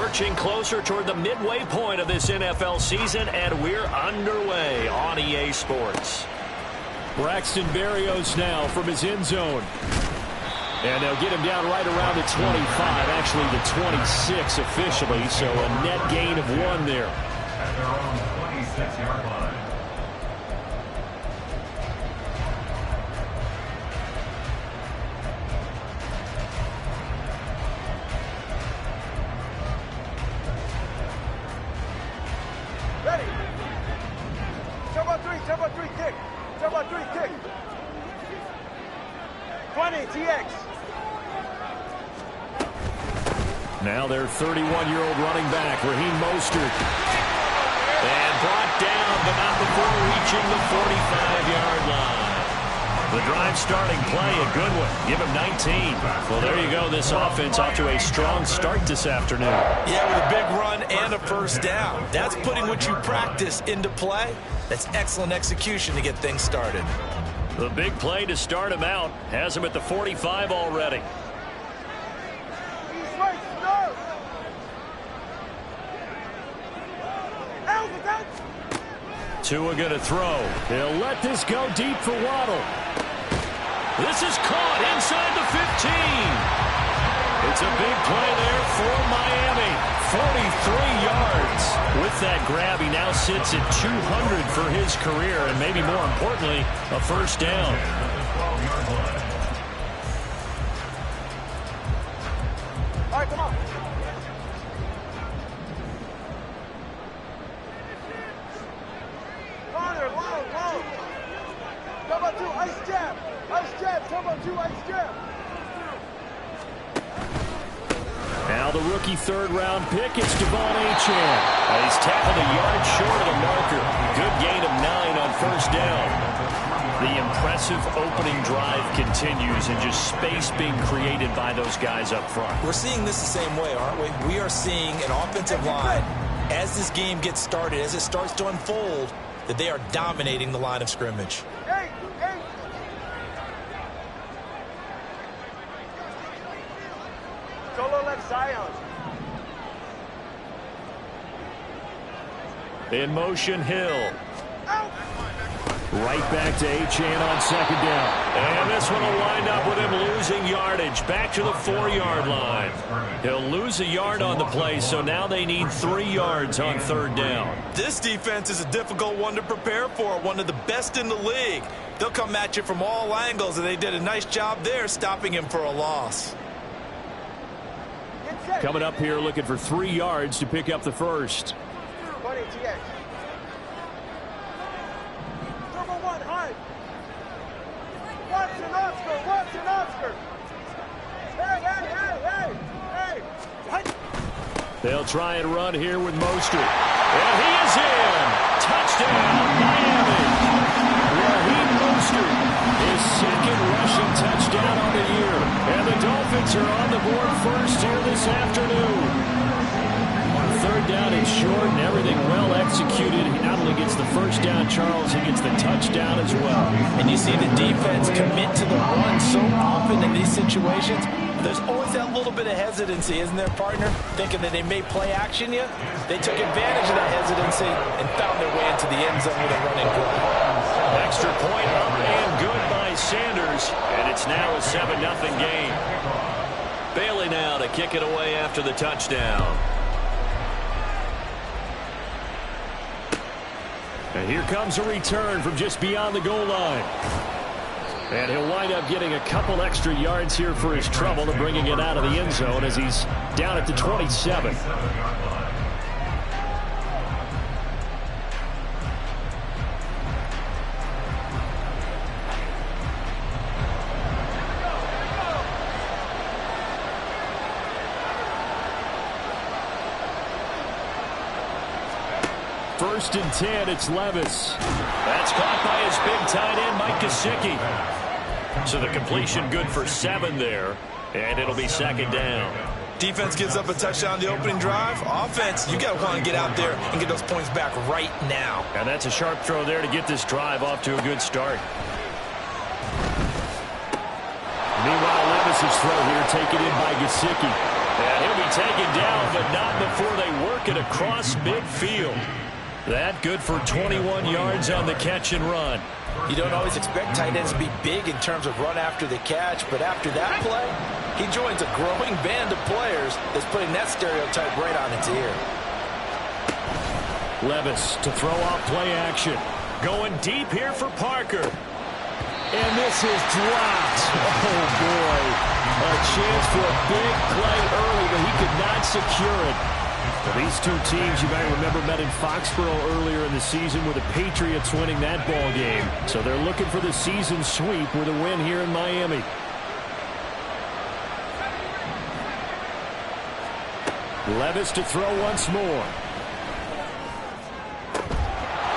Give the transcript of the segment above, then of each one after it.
Marching closer toward the midway point of this NFL season, and we're underway on EA Sports. Braxton Berrios now from his end zone. And they'll get him down right around the 25, actually the 26 officially, so a net gain of 1 there. At their own 26-yard line. Kick. Turbo 3, kick. 20, TX. Now their 31-year-old running back, Raheem Mostert. And brought down, but not before reaching the 45-yard line. The drive starting play, a good one. Give him 19. Well, there you go. This offense off to a strong start this afternoon. Yeah, with a big run and a first down. That's putting what you practice into play. That's excellent execution to get things started. The big play to start him out has him at the 45 already. Tua going to throw. They'll let this go deep for Waddle. This is caught inside the 15. It's a big play there for Miami. 43 yards. With that grab, he now sits at 200 for his career, and maybe more importantly, a first down. All right, come on. Connor, long. Turbo 2, ice jab. Ice jab, Turbo 2, ice jab. Now the rookie third-round pick, it's Devon Achane. He's tackled a yard short of the marker. Good gain of 9 on first down. The impressive opening drive continues, and just space being created by those guys up front. We're seeing this the same way, aren't we? We are seeing an offensive line, as this game gets started, as it starts to unfold, that they are dominating the line of scrimmage. Hey. Solo left Zion. In motion, Hill. Right back to Achane on second down. And this one will wind up with him losing yardage. Back to the 4-yard line. He'll lose a yard on the play, so now they need 3 yards on third down. This defense is a difficult one to prepare for, one of the best in the league. They'll come at you from all angles, and they did a nice job there stopping him for a loss. Coming up here looking for 3 yards to pick up the first. 20, TX. Turbo 1, hard. Watson, Oscar. Hey. They'll try and run here with Mostert. And he is in. Touchdown, Miami. Raheem Mostert, his second rushing touchdown on the year. And the Dolphins are on the board first here this afternoon. Third down and short, and everything well executed. He not only gets the first down, Charles, he gets the touchdown as well. And you see the defense commit to the run so often in these situations. There's always that little bit of hesitancy, isn't there, partner? Thinking that they may play action you. They took advantage of that hesitancy and found their way into the end zone with a running play. Extra point up and good by Sanders, and it's now a 7-0 game. Bailey now to kick it away after the touchdown. And here comes a return from just beyond the goal line. And he'll wind up getting a couple extra yards here for his trouble and bringing it out of the end zone as he's down at the 27. First and 10, it's Levis. That's caught by his big tight end, Mike Gesicki. So the completion good for 7 there, and it'll be second down. Defense gives up a touchdown the opening drive. Offense, you got to want to get out there and get those points back right now. And that's a sharp throw there to get this drive off to a good start. Meanwhile, Levis's throw here taken in by Gesicki. And he'll be taken down, but not before they work it across midfield. That good for 21 yards on the catch and run. You don't always expect tight ends to be big in terms of run after the catch, but after that play, he joins a growing band of players that's putting that stereotype right on its ear. Levis to throw off play action. Going deep here for Parker. And this is dropped. Oh, boy. A chance for a big play early, but he could not secure it. Well, these two teams, you might remember, met in Foxborough earlier in the season with the Patriots winning that ball game. So they're looking for the season sweep with a win here in Miami. Levis to throw once more.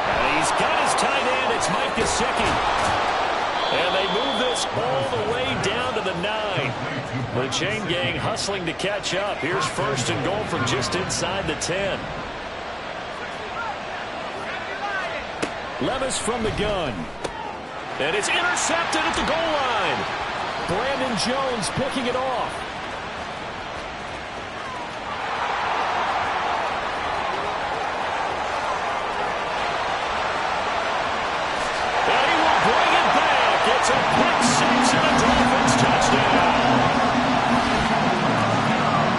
And he's got his tight end. It's Mike Gesicki. And they move this all the way down to the 9. The chain gang hustling to catch up. Here's first and goal from just inside the 10. Levis from the gun. And it's intercepted at the goal line. Brandon Jones picking it off. It's a pick six and a Dolphins touchdown.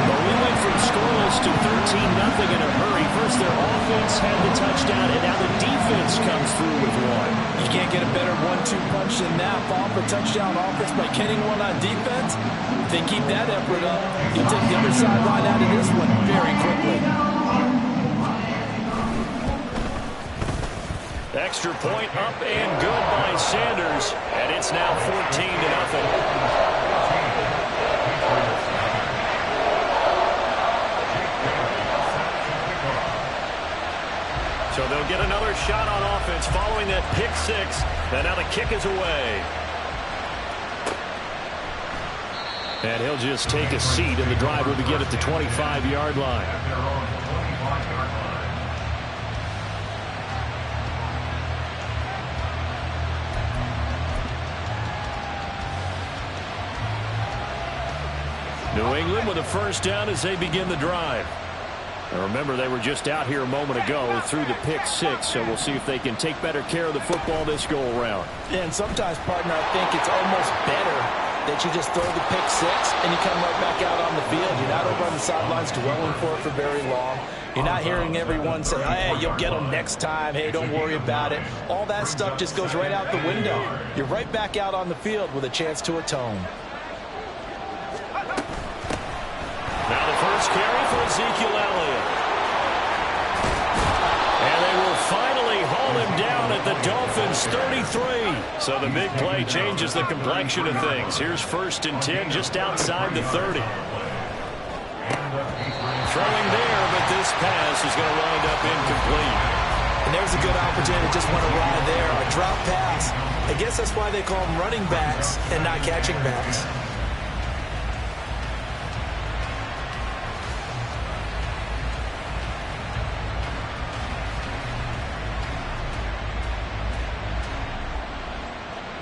Well, we went from scoreless to 13-0 in a hurry. First, their offense had the touchdown, and now the defense comes through with one. You can't get a better 1-2 punch than that. Off a touchdown offense by getting one on defense. If they keep that effort up, you'll take the other sideline out of this one very quickly. Extra point up and good by Sanders, and it's now 14-0. So they'll get another shot on offense following that pick six, and now the kick is away. And he'll just take a seat, and the drive will begin at the 25-yard line. New England with a first down as they begin the drive. Now remember, they were just out here a moment ago through the pick six, so we'll see if they can take better care of the football this go-around. Yeah, and sometimes, partner, I think it's almost better that you just throw the pick six and you come right back out on the field. You're not over on the sidelines dwelling for it for very long. You're not hearing everyone say, hey, you'll get them next time. Hey, don't worry about it. All that stuff just goes right out the window. You're right back out on the field with a chance to atone. Now the first carry for Ezekiel Elliott. And they will finally haul him down at the Dolphins' 33. So the big play changes the complexion of things. Here's first and 10 just outside the 30. Throwing there, but this pass is going to wind up incomplete. And there's a good opportunity to just want to ride there. A drop pass. I guess that's why they call them running backs and not catching backs.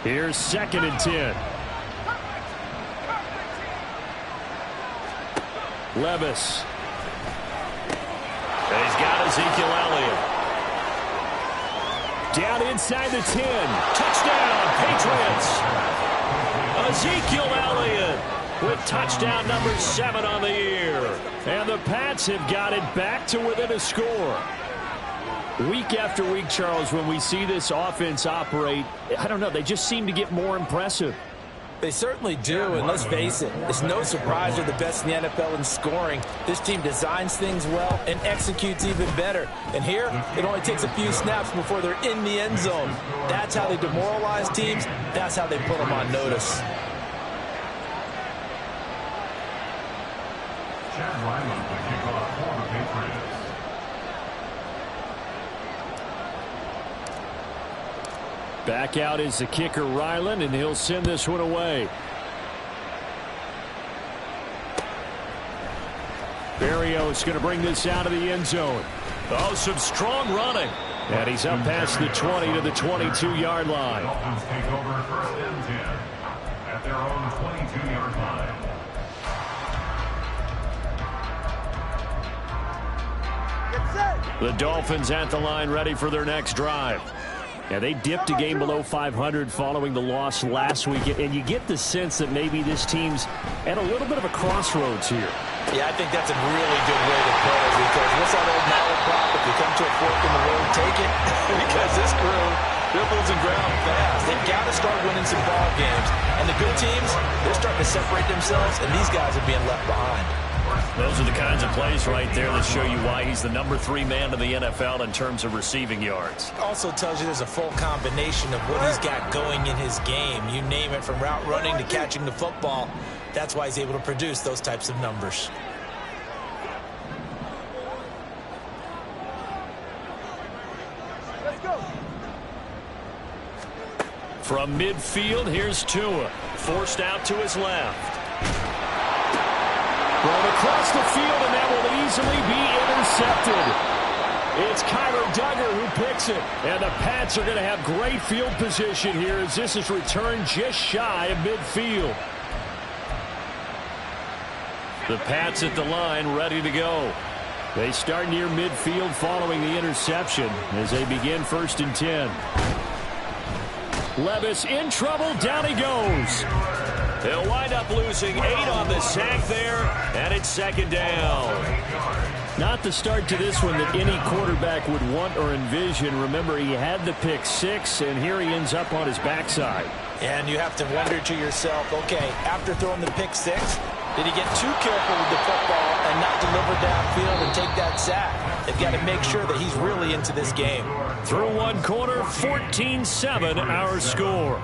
Here's second and 10. Levis. And he's got Ezekiel Elliott. Down inside the 10. Touchdown, Patriots. Ezekiel Elliott with touchdown number 7 on the year. And the Pats have got it back to within a score. Week after week, Charles, when we see this offense operate, I don't know, they just seem to get more impressive. They certainly do, and let's face it, it's no surprise they're the best in the NFL in scoring. This team designs things well and executes even better. And here, it only takes a few snaps before they're in the end zone. That's how they demoralize teams. That's how they put them on notice. Chad Ryland to kick off for the Patriots. Back out is the kicker, Ryland, and he'll send this one away. Berrios going to bring this out of the end zone. Oh, some strong running. And he's up past the 20 to the 22-yard line. Dolphins take over first and 10 at their own 22-yard line. The Dolphins at the line ready for their next drive. Yeah, they dipped a game below 500 following the loss last week, and you get the sense that maybe this team's at a little bit of a crossroads here. Yeah, I think that's a really good way to put it, because what's that old malaprop? If you come to a fork in the road, take it. Because this crew dribbles and ground fast. They've got to start winning some ball games. And the good teams, they're starting to separate themselves, and these guys are being left behind. Those are the kinds of plays right there that show you why he's the number 3 man in the NFL in terms of receiving yards. Also tells you there's a full combination of what he's got going in his game. You name it, from route running to catching the football. That's why he's able to produce those types of numbers. Let's go. From midfield, here's Tua. Forced out to his left. Thrown across the field, and that will easily be intercepted. It's Kyler Duggar who picks it. And the Pats are going to have great field position here as this is returned just shy of midfield. The Pats at the line, ready to go. They start near midfield following the interception as they begin 1st and 10. Levis in trouble. Down he goes. They'll wind up losing 8 on the sack there, and it's 2nd down. Not the start to this one that any quarterback would want or envision. Remember, he had the pick 6, and here he ends up on his backside. And you have to wonder to yourself, okay, after throwing the pick 6, did he get too careful with the football and not deliver downfield and take that sack? They've got to make sure that he's really into this game. Through one quarter, 14-7 our score.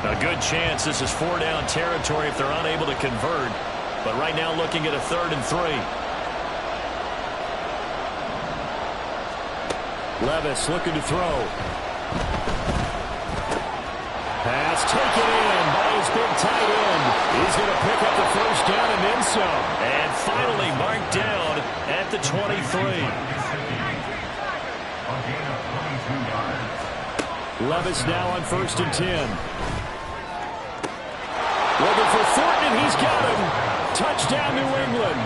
A good chance this is 4-down territory if they're unable to convert. But right now looking at a 3rd and 3. Levis looking to throw. Pass taken in by his big tight end. He's going to pick up the 1st down and then some. And finally marked down at the 23. Levis now on 1st and 10. Looking for Thornton, and he's got him. Touchdown, New England.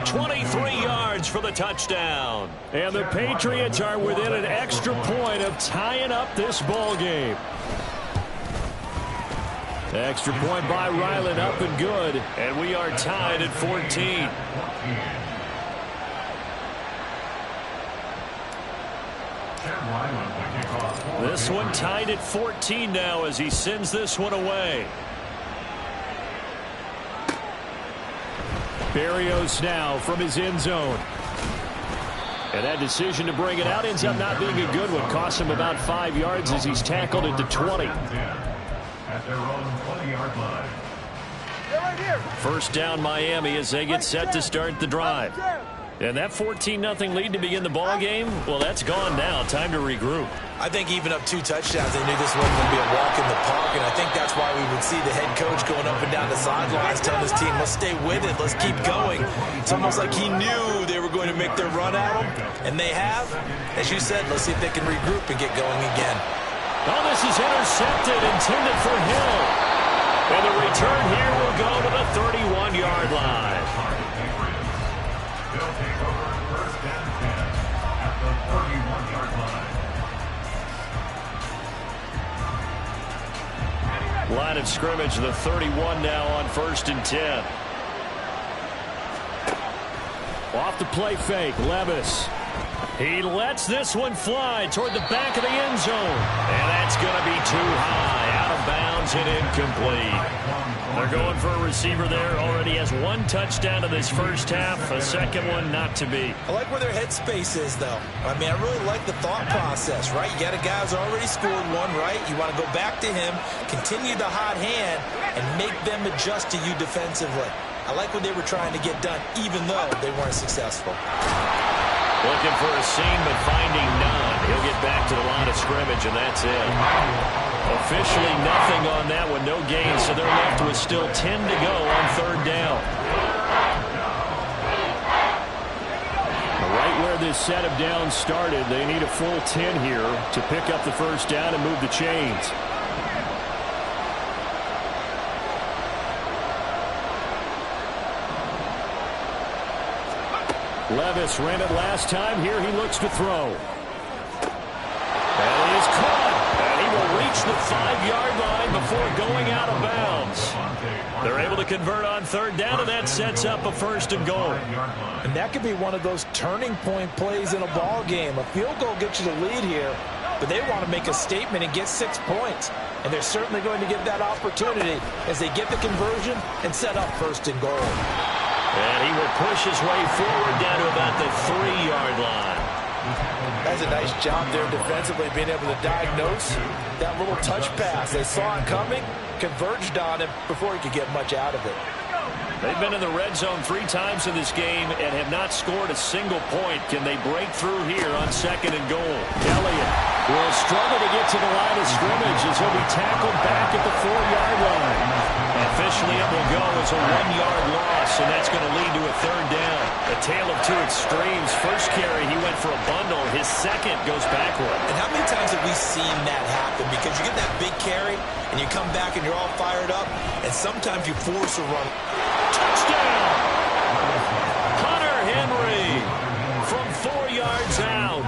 23 yards for the touchdown. And the Patriots are within an extra point of tying up this ball game. Extra point by Ryland, up and good. And we are tied at 14. This one tied at 14 now as he sends this one away. Berrios now from his end zone. And that decision to bring it out ends up not being a good one. Costs him about 5 yards as he's tackled at the 20. At their own 20-yard line. 1st down Miami as they get set to start the drive. And that 14-0 lead to begin the ball game, well, that's gone now. Time to regroup. I think even up 2 touchdowns, they knew this wasn't going to be a walk in the park, and I think that's why we would see the head coach going up and down the sidelines telling his team, let's stay with it, let's keep going. It's almost like he knew they were going to make their run at him, and they have. As you said, let's see if they can regroup and get going again. Oh, this is intercepted, intended for Hill. And the return here will go to the 31-yard line. They'll take over 1st and 10 at the 31-yard line. Line of scrimmage, the 31 now on 1st and 10. Off the play fake, Levis. He lets this one fly toward the back of the end zone. And that's going to be too high, out of bounds and incomplete. They're going for a receiver there. Already has 1 touchdown in this first half. A second one not to be. I like where their headspace is, though. I mean, I really like the thought process, right? You got a guy who's already scored 1, right? You want to go back to him, continue the hot hand, and make them adjust to you defensively. I like what they were trying to get done, even though they weren't successful. Looking for a seam, but finding none. He'll get back to the line of scrimmage, and that's it. Officially nothing on that one, no gain, so they're left with still 10 to go on third down. Right where this set of downs started, they need a full 10 here to pick up the first down and move the chains. Levis ran it last time. Here he looks to throw. And he is caught. And he will reach the 5-yard line before going out of bounds. They're able to convert on third down, and that sets up a first and goal. And that could be one of those turning point plays in a ball game. A field goal gets you the lead here, but they want to make a statement and get 6 points. And they're certainly going to get that opportunity as they get the conversion and set up first and goal. And he will push his way forward down to about the 3-yard line. That's a nice job there defensively, being able to diagnose that little touch pass. They saw it coming, converged on him before he could get much out of it. They've been in the red zone 3 times in this game and have not scored a single point. Can they break through here on second and goal? Elliott will struggle to get to the line of scrimmage as he'll be tackled back at the 4-yard line. Officially, it will go as a 1-yard loss, and that's going to lead to a third down. A tale of 2 extremes. First carry, he went for a bundle. His second goes backward. And how many times have we seen that happen? Because you get that big carry, and you come back and you're all fired up, and sometimes you force a run. Touchdown! Hunter Henry from 4 yards out,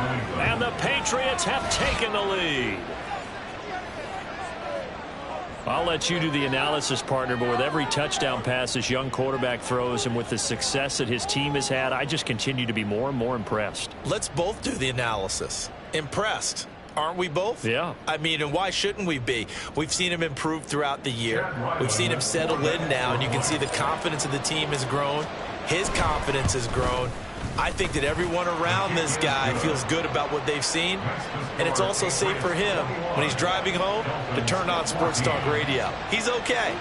and the Patriots have taken the lead. I'll let you do the analysis, partner, but with every touchdown pass this young quarterback throws and with the success that his team has had, I just continue to be more and more impressed. Let's both do the analysis. Impressed. Aren't we both? Yeah. I mean, and why shouldn't we be? We've seen him improve throughout the year. We've seen him settle in now, and you can see the confidence of the team has grown. His confidence has grown. I think that everyone around this guy feels good about what they've seen, and it's also safe for him when he's driving home to turn on Sports Talk Radio. He's okay.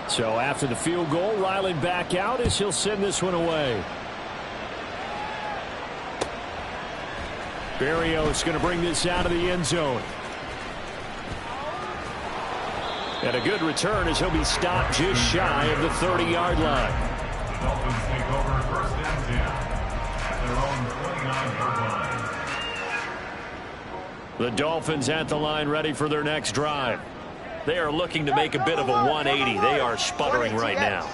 So after the field goal, Ryland back out as he'll send this one away. Berrios going to bring this out of the end zone. And a good return as he'll be stopped just shy of the 30-yard line. The Dolphins take over first and 10 at their own 29-yard line. The Dolphins at the line ready for their next drive. They are looking to make a bit of a 180. They are sputtering right now.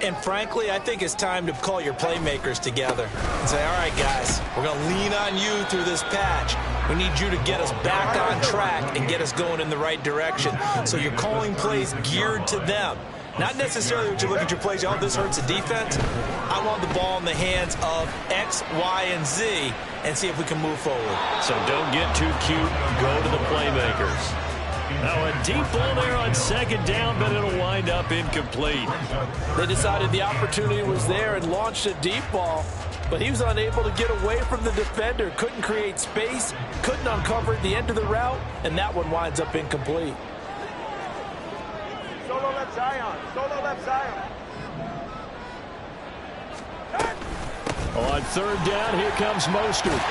And frankly, I think it's time to call your playmakers together and say, all right, guys, we're going to lean on you through this patch. We need you to get us back on track and get us going in the right direction. So you're calling plays geared to them. Not necessarily what you look at your plays, oh, this hurts the defense. I want the ball in the hands of X, Y, and Z and see if we can move forward. So don't get too cute. Go to the playmakers. Now a deep ball there on second down, but it'll wind up incomplete. They decided the opportunity was there and launched a deep ball, but he was unable to get away from the defender. Couldn't create space, couldn't uncover the end of the route, and that one winds up incomplete. Solo left Zion. Solo left Zion. On third down, here comes Mostert.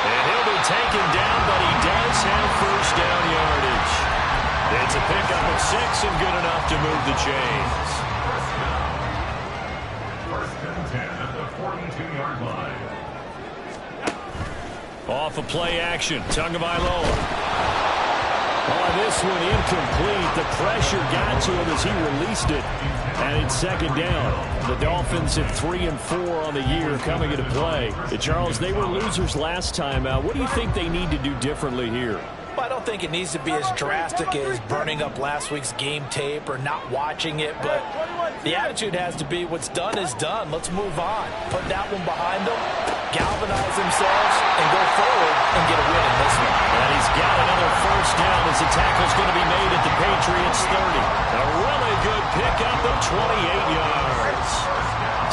And he'll be taken down, but he does have first down yardage. It's a pickup of 6 and good enough to move the chains. First and 10 at the 42-yard line. Off a play action, Tagovailoa. Oh, this one incomplete. The pressure got to him as he released it. And it's second down. The Dolphins at 3 and 4 on the year coming into play. Charles, they were losers last time out. What do you think they need to do differently here? I don't think it needs to be as drastic as burning up last week's game tape or not watching it, but the attitude has to be what's done is done. Let's move on. Put that one behind them, galvanize themselves, and go forward and get a win in this one. And he's got another first down as the tackle's going to be made at the Patriots 30. A really good pickup of 28 yards.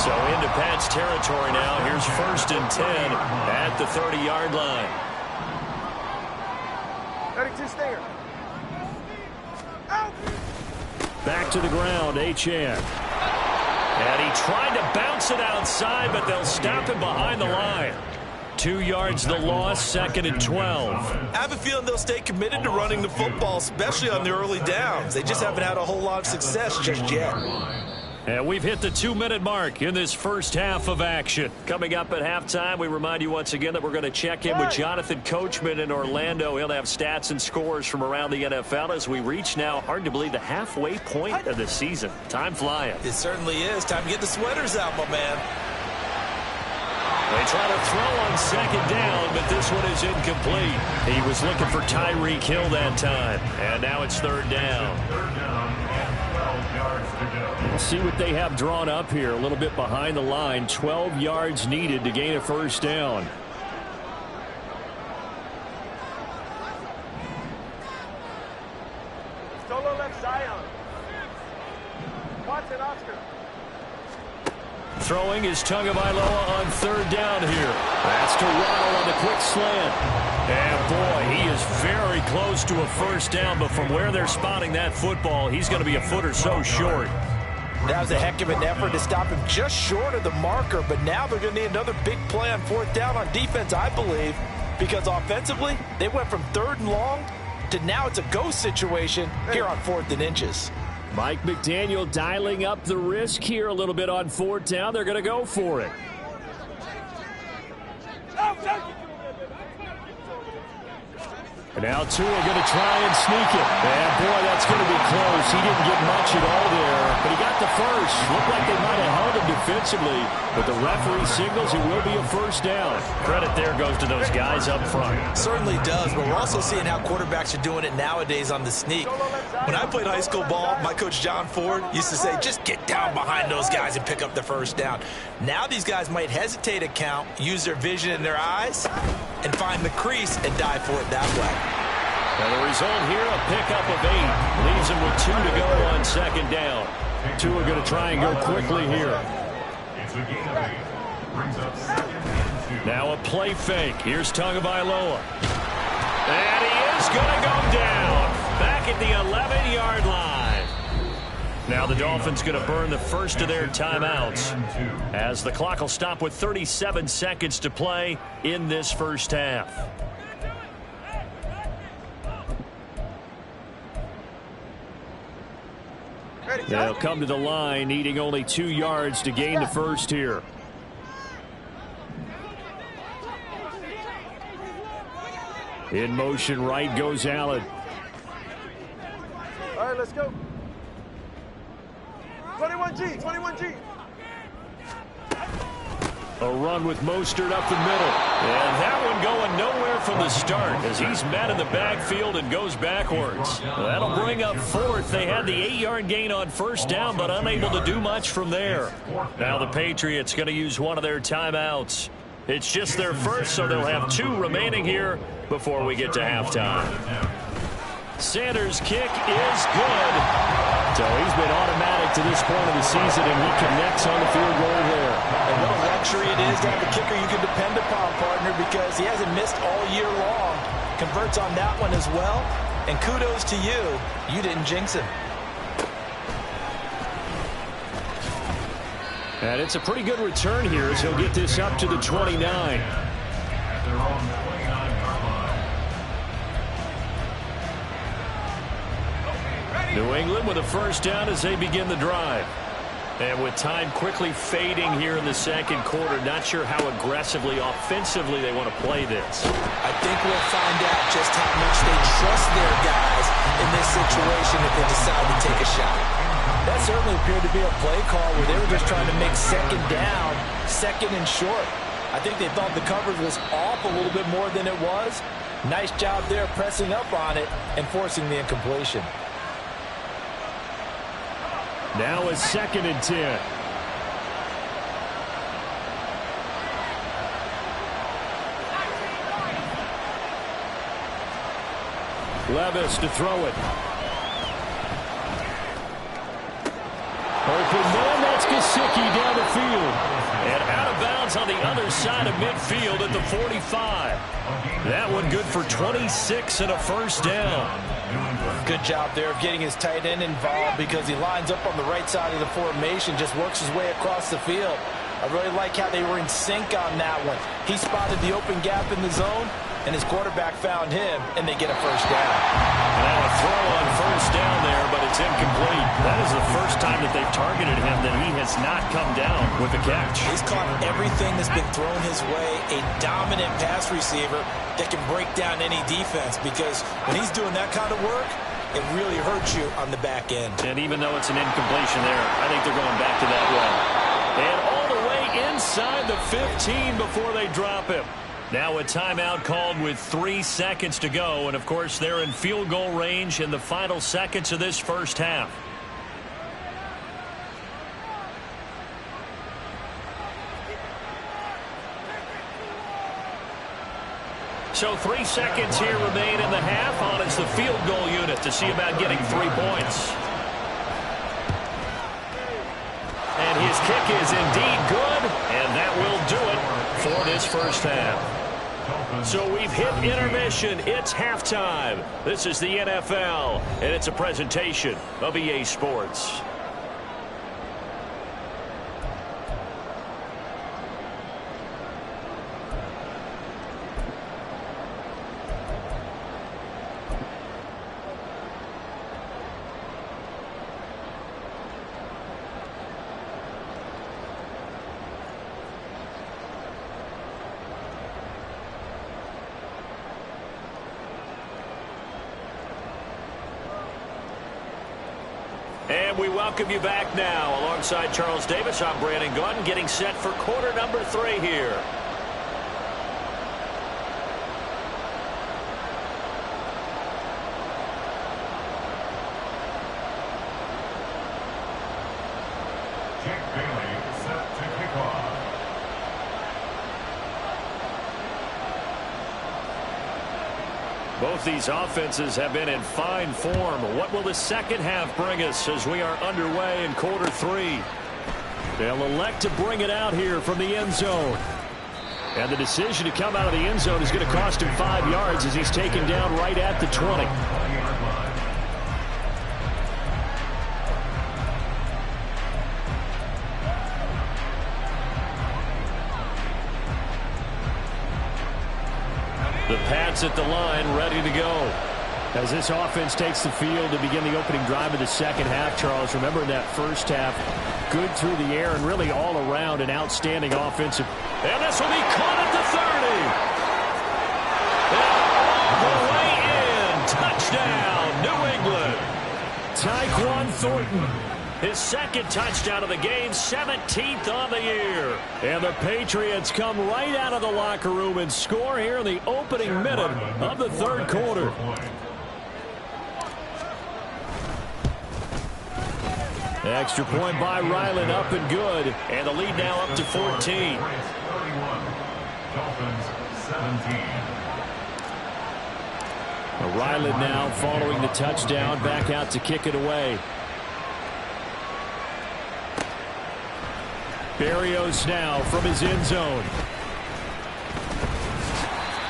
So into Pat's territory now. Here's first and 10 at the 30-yard line. 32 Stinger. Out. Back to the ground, Achane. And he tried to bounce it outside, but they'll stop him behind the line. 2 yards the loss, 2nd and 12. I have a feeling they'll stay committed to running the football, especially on the early downs. They just haven't had a whole lot of success just yet. And we've hit the 2-minute mark in this first half of action. Coming up at halftime, we remind you once again that we're going to check in with Jonathan Coachman in Orlando. He'll have stats and scores from around the NFL as we reach now, hard to believe, the halfway point of the season. Time flying. It certainly is. Time to get the sweaters out, my man. They try to throw on 2nd down, but this one is incomplete. He was looking for Tyreek Hill that time. And now it's 3rd down. 3rd down and 12 yards to go. We'll see what they have drawn up here. A little bit behind the line. 12 yards needed to gain a 1st down. Solo left Zion. Watson, Oscar. Throwing is Tagovailoa on 3rd down here. That's to Waddle on the quick slant. And boy, he is very close to a 1st down, but from where they're spotting that football, he's going to be a foot or so short. That was a heck of an effort to stop him just short of the marker, but now they're going to need another big play on 4th down on defense, I believe, because offensively, they went from 3rd and long to now it's a go situation here on 4th and inches. Mike McDaniel dialing up the risk here a little bit on 4th down. They're going to go for it. And now Tua going to try and sneak it. And boy, that's going to be close. He didn't get much at all there, but he got the first. Looked like they might have held him defensively, but the referee signals it will be a 1st down. Credit there goes to those guys up front. Certainly does, but we're also seeing how quarterbacks are doing it nowadays on the sneak. When I played high school ball, my coach John Ford used to say, just get down behind those guys and pick up the 1st down. Now these guys might hesitate to count, use their vision in their eyes, and find the crease and dive for it that way. Now the result here, a pickup of 8. Leaves him with 2 to go on 2nd down. Tua going to try and go quickly here. It's a gain of 8. Brings up 2nd and 2. Now a play fake. Here's Tagovailoa. And he is going to go down. Back at the 11-yard line. Now the Dolphins going to burn the first of their timeouts as the clock will stop with 37 seconds to play in this first half. They'll come to the line, needing only 2 yards to gain the first here. In motion, right goes Allen. All right, let's go. 21G, 21G. A run with Mostert up the middle. And that one going nowhere from the start as he's met in the backfield and goes backwards. That'll bring up 4th. They had the 8-yard gain on 1st down, but unable to do much from there. Now the Patriots going to use one of their timeouts. It's just their first, so they'll have 2 remaining here before we get to halftime. Sanders' kick is good. So he's been automatic to this point of the season, and he connects on the field goal there. And what a luxury it is to have a kicker you can depend upon, partner, because he hasn't missed all year long. Converts on that one as well. And kudos to you. You didn't jinx him. And it's a pretty good return here as he'll get this up to the 29. At their own 29-yard line. New England with a 1st down as they begin the drive. And with time quickly fading here in the 2nd quarter, not sure how aggressively, offensively they want to play this. I think we'll find out just how much they trust their guys in this situation if they decide to take a shot. That certainly appeared to be a play call where they were just trying to make 2nd down, 2nd and short. I think they thought the coverage was off a little bit more than it was. Nice job there pressing up on it and forcing the incompletion. Now a 2nd and 10. Levis to throw it. Open man, that's Gesicki down the field. And out of bounds is on the other side of midfield at the 45. That one good for 26 and a first down. Good job there of getting his tight end involved because he lines up on the right side of the formation, just works his way across the field. I really like how they were in sync on that one. He spotted the open gap in the zone, and his quarterback found him, and they get a first down. Now a throw on first down there, but it's incomplete. That is the first time that they've targeted him that he has not come down with a catch. He's caught everything that's been thrown his way, a dominant pass receiver that can break down any defense, because when he's doing that kind of work, it really hurts you on the back end. And even though it's an incompletion there, I think they're going back to that way. And all the way inside the 15 before they drop him. Now a timeout called with 3 seconds to go. And, of course, they're in field goal range in the final seconds of this first half. So 3 seconds here remain in the half on it's the field goal unit to see about getting 3 points. And his kick is indeed good, and that will do it for this first half. So we've hit intermission. It's halftime. This is the NFL, and it's a presentation of EA Sports. And we welcome you back now. Alongside Charles Davis, I'm Brandon Gaudin, getting set for quarter number 3 here. Jake Bailey set to kick off. Both these offenses have been in fine form. What will the second half bring us as we are underway in quarter 3? They'll elect to bring it out here from the end zone. And the decision to come out of the end zone is going to cost him 5 yards as he's taken down right at the 20. The Pats at the line, ready to go. As this offense takes the field to begin the opening drive of the second half, Charles, remember in that first half, good through the air and really all around an outstanding offensive. And this will be caught at the 30. And all the way in. Touchdown, New England. Tyquan Thornton. His second touchdown of the game, 17th on the year. And the Patriots come right out of the locker room and score here in the opening minute of the third quarter. Extra point by Ryland, up and good. And the lead now up to 14. 31. Dolphins 17. Ryland now following the touchdown, back out to kick it away. Berrios now from his end zone.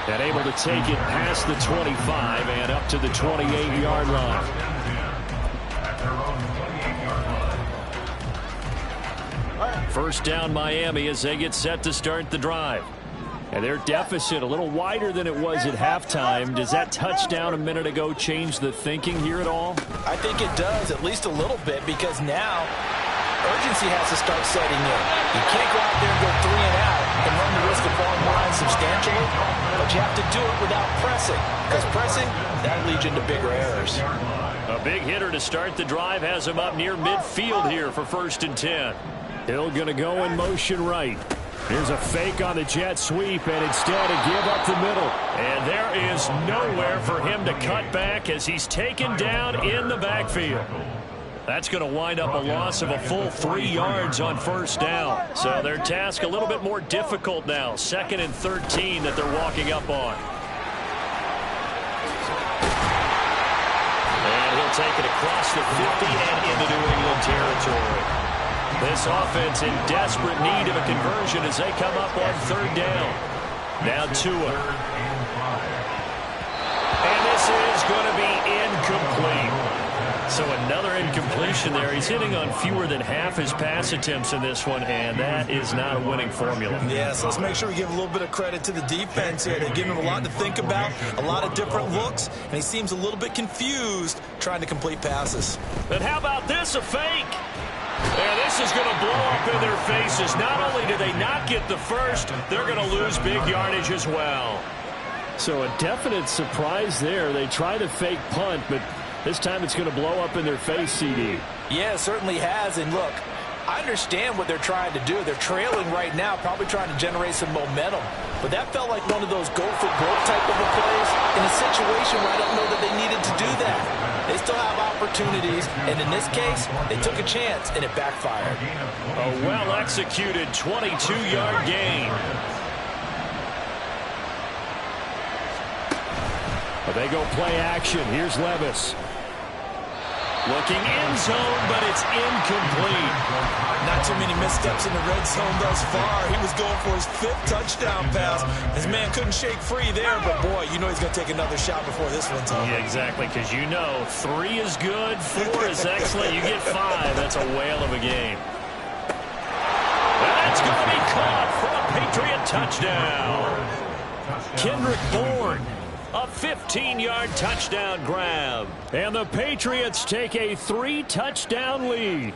And able to take it past the 25 and up to the 28-yard line. First down Miami as they get set to start the drive. And their deficit a little wider than it was at halftime. Does that touchdown a minute ago change the thinking here at all? I think it does, at least a little bit, because now urgency has to start setting in. You can't go out there and go 3 and out and run the risk of falling behind substantially, but you have to do it without pressing, because pressing, that leads into bigger errors. A big hitter to start the drive has him up near midfield here for 1st and 10. Hill going to go in motion right. Here's a fake on the jet sweep, and instead a give up the middle. And there is nowhere for him to cut back as he's taken down in the backfield. That's going to wind up a loss of a full 3 yards on first down. So their task a little bit more difficult now. 2nd and 13 that they're walking up on. And he'll take it across the 50 and into New England territory. This offense in desperate need of a conversion as they come up on third down. Now Tua. And this is going to be incomplete. So another incompletion there. He's hitting on fewer than half his pass attempts in this one, and that is not a winning formula. Yeah, so let's make sure we give a little bit of credit to the defense here. They give him a lot to think about, a lot of different looks, and he seems a little bit confused trying to complete passes. And how about this, a fake? Yeah, this is going to blow up in their faces. Not only do they not get the first, they're going to lose big yardage as well. So a definite surprise there. They try to fake punt, but this time it's going to blow up in their face, CD. Yeah, it certainly has. And look, I understand what they're trying to do. They're trailing right now, probably trying to generate some momentum. But that felt like one of those go-for-broke type of a plays in a situation where I don't know that they needed to do that. They still have opportunities, and in this case, they took a chance, and it backfired. A well-executed 22-yard gain. But they go play action. Here's Levis. Looking end zone, but it's incomplete. Not too many missteps in the red zone thus far. He was going for his 5th touchdown pass. His man couldn't shake free there, but boy, you know he's going to take another shot before this one's over. Yeah, exactly, because you know 3 is good, 4 is excellent. You get 5. That's a whale of a game. And that's going to be caught for a Patriot touchdown. Kendrick Bourne. A 15-yard touchdown grab. And the Patriots take a 3-touchdown lead.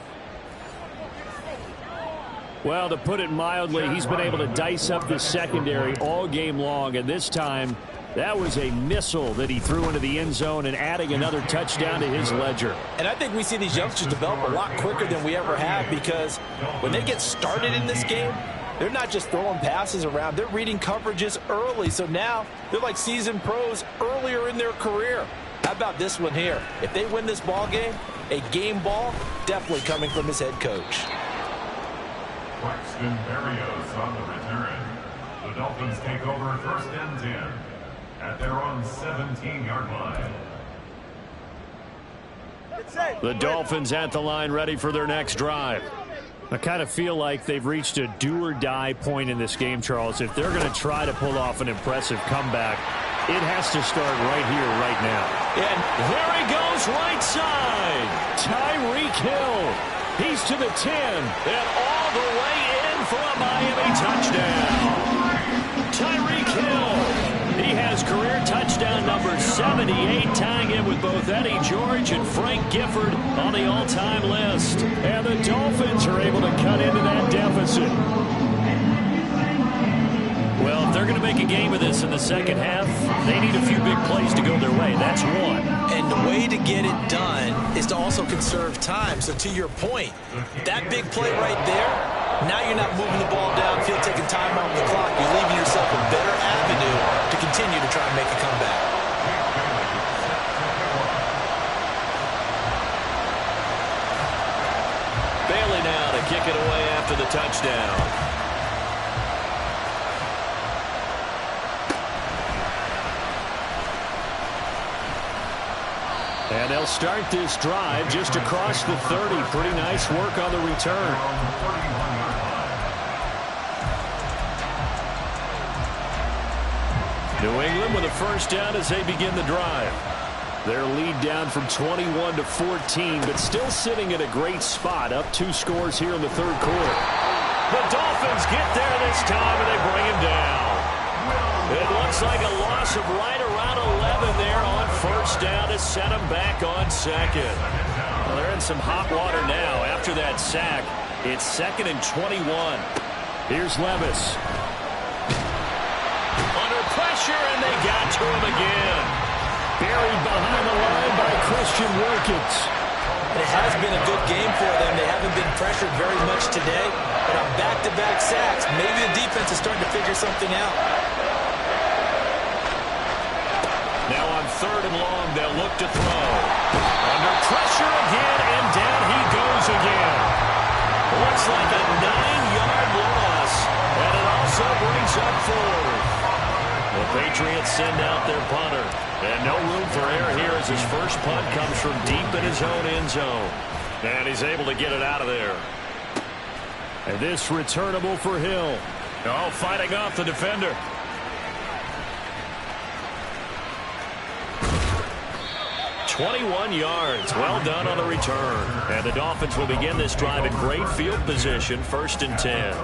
Well, to put it mildly, he's been able to dice up the secondary all game long. And this time, that was a missile that he threw into the end zone and adding another touchdown to his ledger. And I think we see these youngsters develop a lot quicker than we ever have, because when they get started in this game, they're not just throwing passes around. They're reading coverages early. So now they're like seasoned pros earlier in their career. How about this one here? If they win this ball game, a game ball, definitely coming from his head coach. Braxton Berrios on the return. The Dolphins take over 1st and 10 at their own 17-yard line. The Dolphins at the line, ready for their next drive. I kind of feel like they've reached a do-or-die point in this game, Charles. If they're going to try to pull off an impressive comeback, it has to start right here, right now. And there he goes right side. Tyreek Hill. He's to the 10. And all the way in for a Miami touchdown. Tyreek Hill. He has career touchdown number 78, tying him with both Eddie George and Frank Gifford on the all-time list. And the Dolphins are able to cut into that deficit. Well, if they're going to make a game of this in the second half, they need a few big plays to go their way. That's one. And the way to get it done is to also conserve time. So to your point, that big play right there, now you're not moving the ball downfield, taking time off the clock. You're leaving yourself a better avenue to continue to try and make a comeback. Bailey now to kick it away after the touchdown. And they'll start this drive just across the 30. Pretty nice work on the return. New England with a first down as they begin the drive. Their lead down from 21 to 14, but still sitting at a great spot. Up 2 scores here in the third quarter. The Dolphins get there this time, and they bring him down. It looks like a loss of right around 11 there on first down to set them back on second. Well, they're in some hot water now. After that sack, it's 2nd and 21. Here's Levis. Under pressure, and they got to him again. Buried behind the line by Christian Wilkins. It has been a good game for them. They haven't been pressured very much today. But on back-to-back sacks, maybe the defense is starting to figure something out. Now on 3rd and long, they'll look to throw. Under pressure again, and down he goes again. Looks like a 9-yard loss, and it also brings up 4th. The Patriots send out their punter. And no room for error here as his first punt comes from deep in his own end zone. And he's able to get it out of there. And this returnable for Hill. Oh, fighting off the defender. "21 yards. Well done on the return. And the Dolphins will begin this drive in great field position, 1st and 10.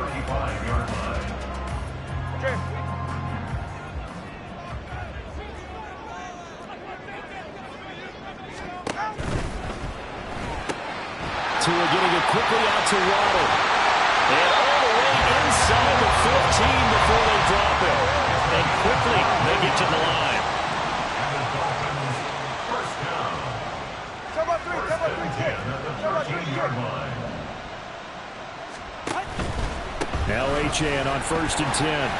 Tua getting it quickly out to Waddle. And all the way inside the 15 before they drop it. And quickly they get to the line. Now Achane on 1st and 10.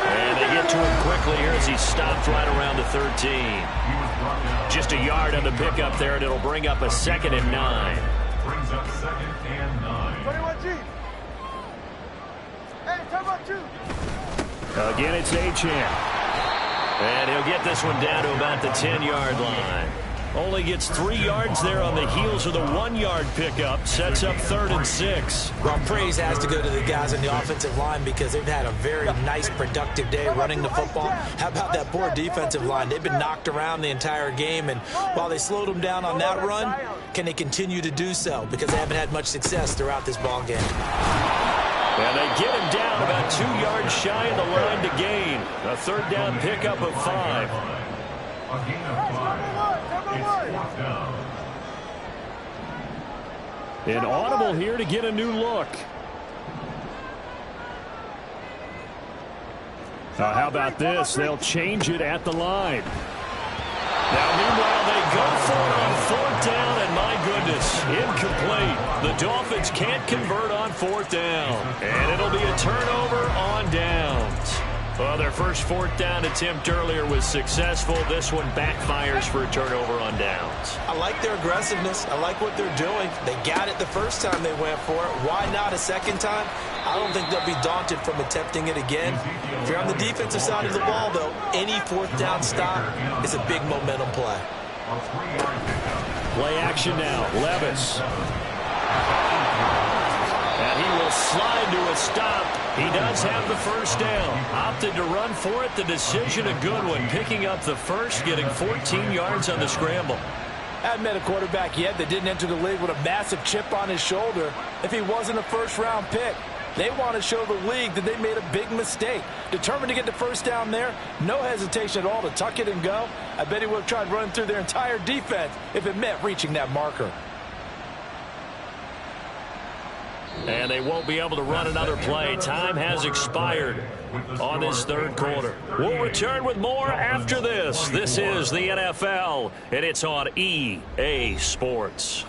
And they get to him quickly here as he stopped right around the 13. Just a yard on the pickup there, and it'll bring up a 2nd and 9. Brings up 2nd and 9. 21G. Hey, come on, 2. Again, it's Achane. And he'll get this one down to about the 10-yard line. Only gets 3 yards there on the heels of the 1-yard pickup. Sets up 3rd and 6. Well, praise has to go to the guys on the offensive line because they've had a very nice, productive day running the football. How about that poor defensive line? They've been knocked around the entire game, and while they slowed them down on that run, can they continue to do so? Because they haven't had much success throughout this ball game. And they get him down about 2 yards shy of the line to gain. A 3rd down pickup of 5. A gain of 5. It's 4th down. An audible here to get a new look. How about this? They'll change it at the line. Now, meanwhile, they go for it on 4th down, and my goodness, incomplete. The Dolphins can't convert on 4th down, and it'll be a turnover on downs. Well, their first 4th down attempt earlier was successful. This one backfires for a turnover on downs. I like their aggressiveness. I like what they're doing. They got it the first time they went for it. Why not a second time? I don't think they'll be daunted from attempting it again. If you're on the defensive side of the ball, though, any 4th down stop is a big momentum play. Play action now. Levis. And he will slide to a stop. He does have the first down. Opted to run for it. The decision a good one. Picking up the first, getting 14 yards on the scramble. I haven't met a quarterback yet that didn't enter the league with a massive chip on his shoulder if he wasn't a first-round pick. They want to show the league that they made a big mistake. Determined to get the first down there, no hesitation at all to tuck it and go. I bet he would have tried running through their entire defense if it meant reaching that marker. And they won't be able to run another play. Time has expired on this 3rd quarter. We'll return with more after this. This is the NFL, and it's on EA Sports.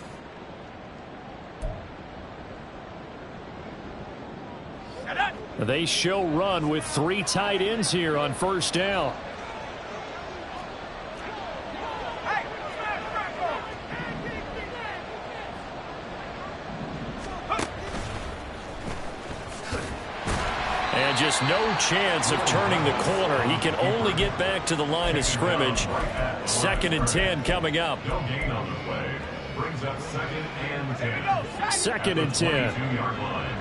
They show run with 3 tight ends here on 1st down. And just no chance of turning the corner. He can only get back to the line of scrimmage. 2nd and 10 coming up. No gain on the play. Brings up 2nd and 10. 2nd and 10. 22-yard line.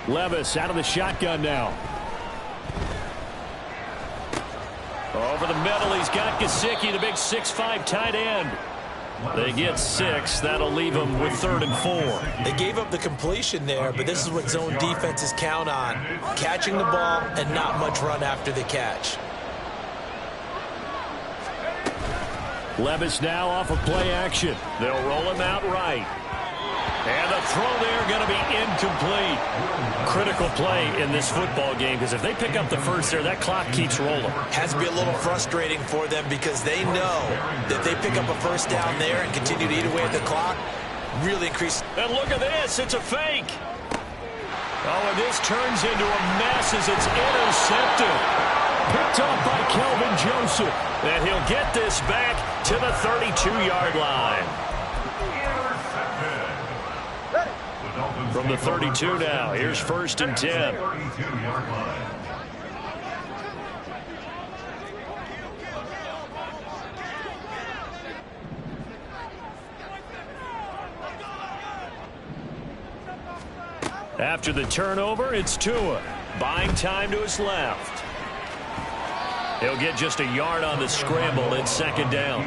Levis out of the shotgun now. Over the middle, he's got Gesicki, the big 6'5" tight end. They get 6. That'll leave them with 3rd and 4. They gave up the completion there, but this is what zone defenses count on. Catching the ball and not much run after the catch. Levis now off of play action. They'll roll him out right. And the throw there going to be incomplete. Critical play in this football game because if they pick up the first there, that clock keeps rolling. Has to be a little frustrating for them because they know that they pick up a first down there and continue to eat away at the clock, really increase. And look at this. It's a fake. Oh, and this turns into a mess as it's intercepted. Picked off by Kelvin Joseph. And he'll get this back to the 32-yard line. From the 32 now, here's 1st and 10. 32-yard line. After the turnover, it's Tua. Buying time to his left. He'll get just a yard on the scramble. It's second down.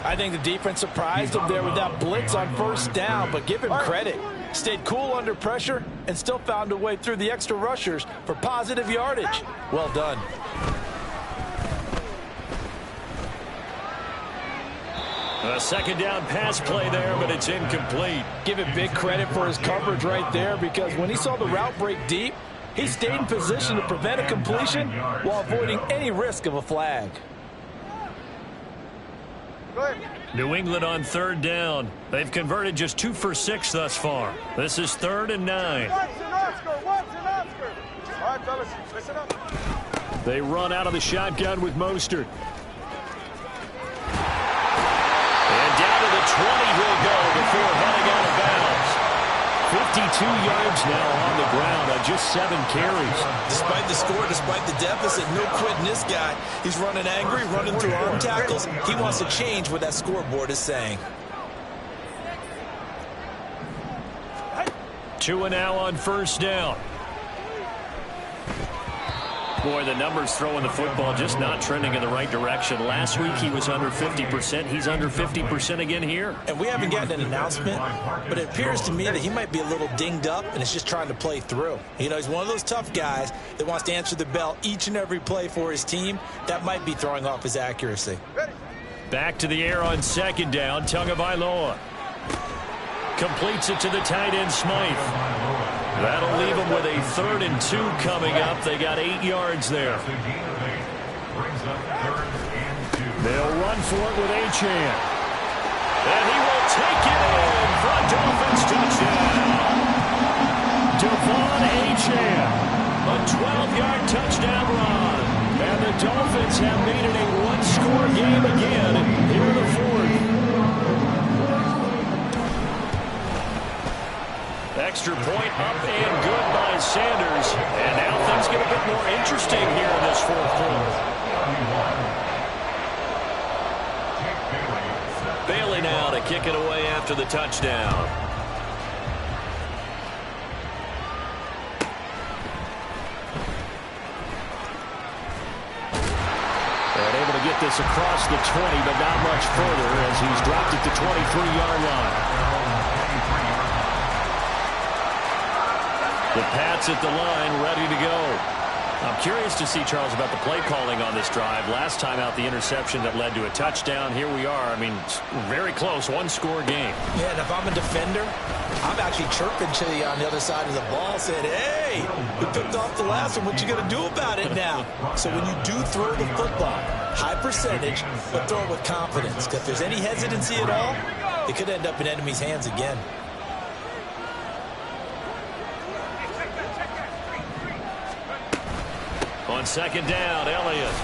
I think the defense surprised him there with that blitz on first down, but give him credit. Stayed cool under pressure and still found a way through the extra rushers for positive yardage. Well done. A second down pass play there, but it's incomplete. Give him big credit for his coverage right there, because when he saw the route break deep, he stayed in position to prevent a completion while avoiding any risk of a flag. New England on third down. They've converted just 2 for 6 thus far. This is 3rd and 9. Watson, Oscar. All right, fellas, listen up. They run out of the shotgun with Mostert. And down to the 20 he'll go before heading out of bounds. 52 yards now on the ground on just 7 carries. Despite the score, despite the deficit, no quitting this guy. He's running angry, running through arm tackles. He wants to change what that scoreboard is saying. Tua now on first down. Boy, the numbers throwing the football just not trending in the right direction. Last week he was under 50%. He's under 50% again here. And we haven't gotten an announcement, but it appears to me that he might be a little dinged up and is just trying to play through. You know, he's one of those tough guys that wants to answer the bell each and every play for his team. That might be throwing off his accuracy. Back to the air on second down. Tagovailoa completes it to the tight end Smythe. That'll leave them with a 3rd and 2 coming up. They got 8 yards there. They'll run for it with Achane. And he will take it in for a Dolphins touchdown. Devon Achane, a 12-yard touchdown run. And the Dolphins have made it a 1-score game again here in the 4th. Extra point up and good by Sanders. And now things get a bit more interesting here in this 4th quarter. Bailey now to kick it away after the touchdown. And able to get this across the 20, but not much further as he's dropped it to 23-yard line. The Pats at the line, ready to go. I'm curious to see, Charles, about the play calling on this drive. Last time out, the interception that led to a touchdown. Here we are. I mean, very close, 1-score game. Yeah, and if I'm a defender, I'm actually chirping to you on the other side of the ball, saying, hey, we picked off the last one. What you going to do about it now? So when you do throw the football, high percentage, but throw it with confidence. Because if there's any hesitancy at all, it could end up in enemy's hands again. On second down, Elliott.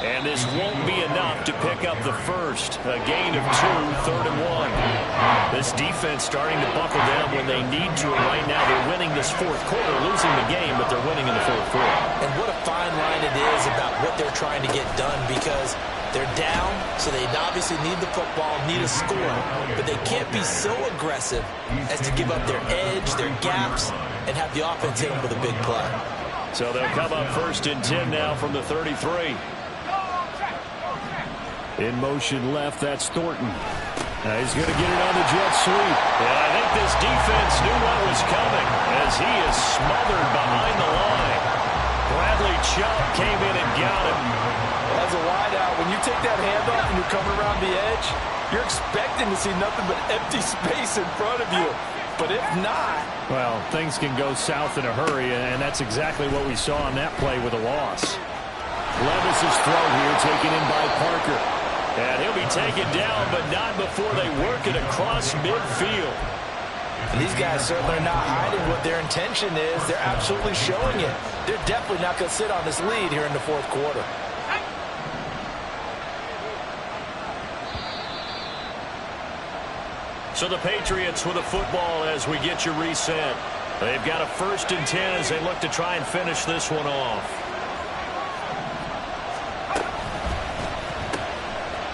And this won't be enough to pick up the first. A gain of 2, 3rd and 1. This defense starting to buckle down when they need to. And right now they're winning this 4th quarter, losing the game, but they're winning in the 4th quarter. And what a fine line it is about what they're trying to get done, because they're down, so they obviously need the football, need a score. But they can't be so aggressive as to give up their edge, their gaps, and have the offense hit them with a big play. So they'll come up 1st and 10 now from the 33. In motion left, that's Thornton. He's going to get it on the jet sweep. And I think this defense knew what was coming as he is smothered behind the line. Bradley Chubb came in and got him. As a wideout, when you take that handoff and you're coming around the edge, you're expecting to see nothing but empty space in front of you. But if not... Well, things can go south in a hurry, and that's exactly what we saw on that play with a loss. Levis's throw here taken in by Parker. And he'll be taken down, but not before they work it across midfield. And these guys certainly are not hiding what their intention is. They're absolutely showing it. They're definitely not going to sit on this lead here in the 4th quarter. So the Patriots with a football as we get you reset. They've got a 1st and 10 as they look to try and finish this one off.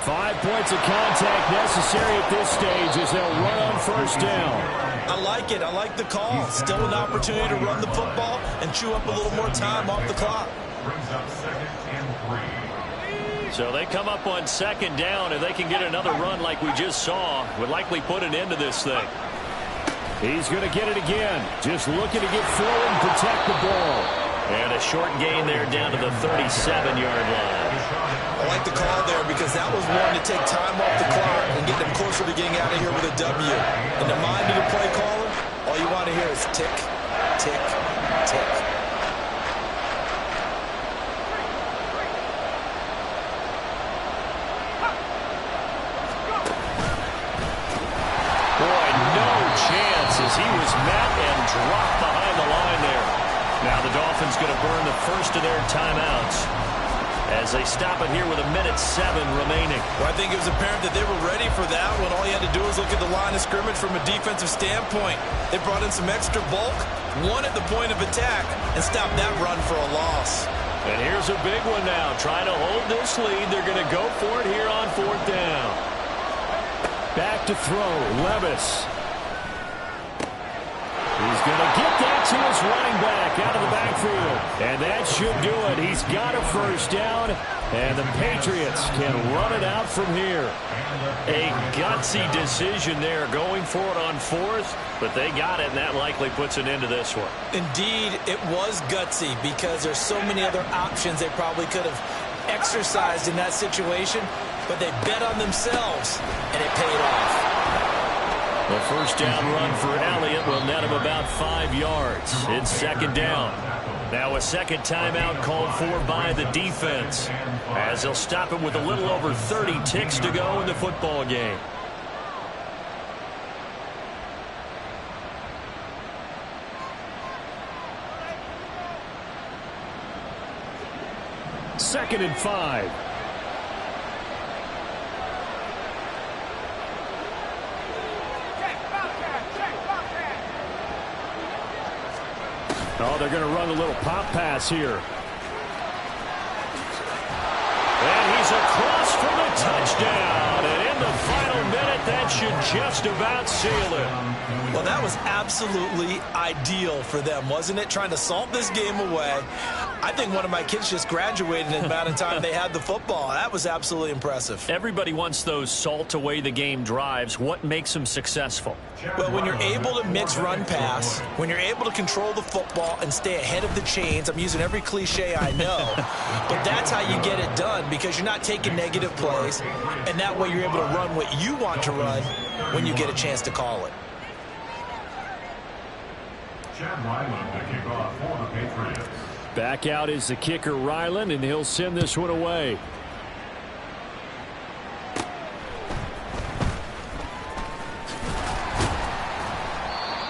5 5 points of contact necessary at this stage as they'll run on first down. I like it. I like the call. Still an opportunity to run the football and chew up a little more time off the clock. Brings up 2nd and 3. So they come up on 2nd down, and they can get another run like we just saw. Would likely put an end to this thing. He's going to get it again. Just looking to get forward and protect the ball. And a short gain there down to the 37-yard line. I like the call there because that was one to take time off the clock and get them closer to getting out of here with a W. In the mind of the play caller, all you want to hear is tick, tick, tick. Boy, no chance as he was met and dropped behind the line there. Now the Dolphins going to burn the first of their timeouts as they stop it here with 1:07 remaining. Well, I think it was apparent that they were ready for that when all you had to do was look at the line of scrimmage from a defensive standpoint. They brought in some extra bulk, won at the point of attack, and stopped that run for a loss. And here's a big one now. Trying to hold this lead. They're going to go for it here on 4th down. Back to throw, Levis. He's going to get that to his running back out of the backfield. And that should do it. He's got a first down, and the Patriots can run it out from here. A gutsy decision there going for it on 4th, but they got it, and that likely puts an end to this one. Indeed, it was gutsy because there's so many other options they probably could have exercised in that situation, but they bet on themselves, and it paid off. The first down run for Elliott will net him about 5 yards. It's 2nd down. Now a second timeout called for by the defense as they'll stop it with a little over 30 ticks to go in the football game. Second and 5. Oh, they're going to run a little pop pass here. And he's across for the touchdown. And in the final minute, that should just about seal it. Well, that was absolutely ideal for them, wasn't it? Trying to salt this game away. I think one of my kids just graduated in the amount of time they had the football. That was absolutely impressive. Everybody wants those salt away the game drives. What makes them successful? Well, when you're able to mix run-pass, when you're able to control the football and stay ahead of the chains, I'm using every cliche I know, but that's how you get it done because you're not taking negative plays, and that way you're able to run what you want to run when you get a chance to call it. Chad Ryland to kick off for the Patriots. Back out is the kicker, Ryland, and he'll send this one away.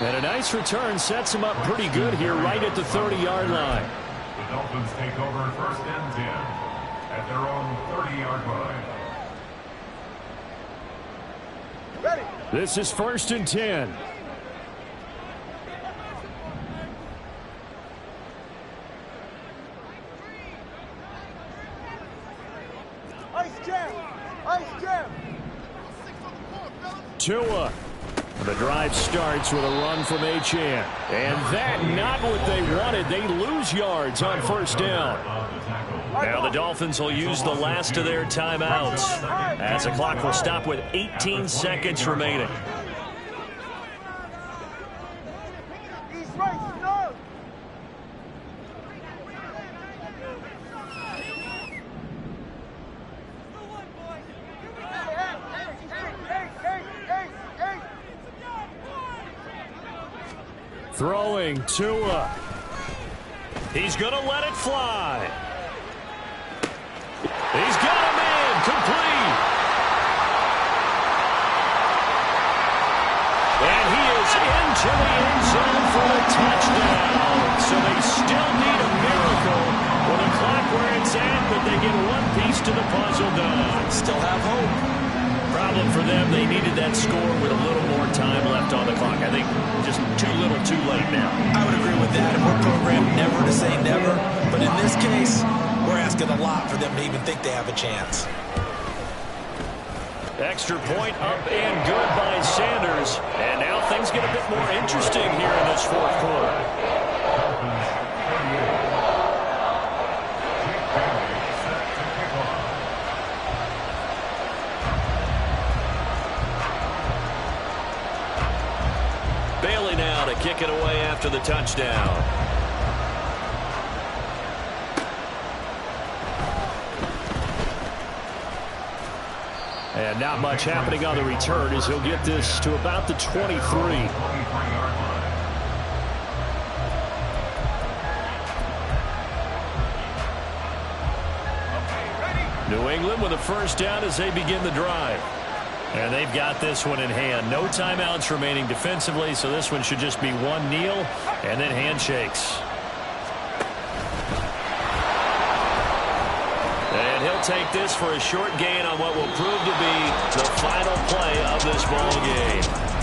And a nice return sets him up pretty good here right at the 30-yard line. The Dolphins take over 1st and 10 at their own 30-yard line. Ready. This is 1st and 10. Ice jam. Ice jam. Tua. The drive starts with a run from Achane. And that not what they wanted. They lose yards on 1st down. Now the Dolphins will use the last of their timeouts as the clock will stop with 18 seconds remaining. He's right. No. Throwing Tua. He's going to let it fly. He's got him in. Complete. And he is into the end zone for a touchdown. So they still need a miracle with the clock where it's at, but they get one piece to the puzzle done. Still have hope. Problem for them, they needed that score with a little more time left on the clock. I think just too little too late now. I would agree with that, and we're programmed never to say never. But in this case, we're asking a lot for them to even think they have a chance. Extra point up and good by Sanders. And now things get a bit more interesting here in this fourth quarter. Bailey now to kick it away after the touchdown. And not much happening on the return as he'll get this to about the 23. New England with a first down as they begin the drive. And they've got this one in hand. No timeouts remaining defensively, so this one should just be one kneel and then handshakes. And he'll take this for a short gain on what will prove to be the final play of this ball game.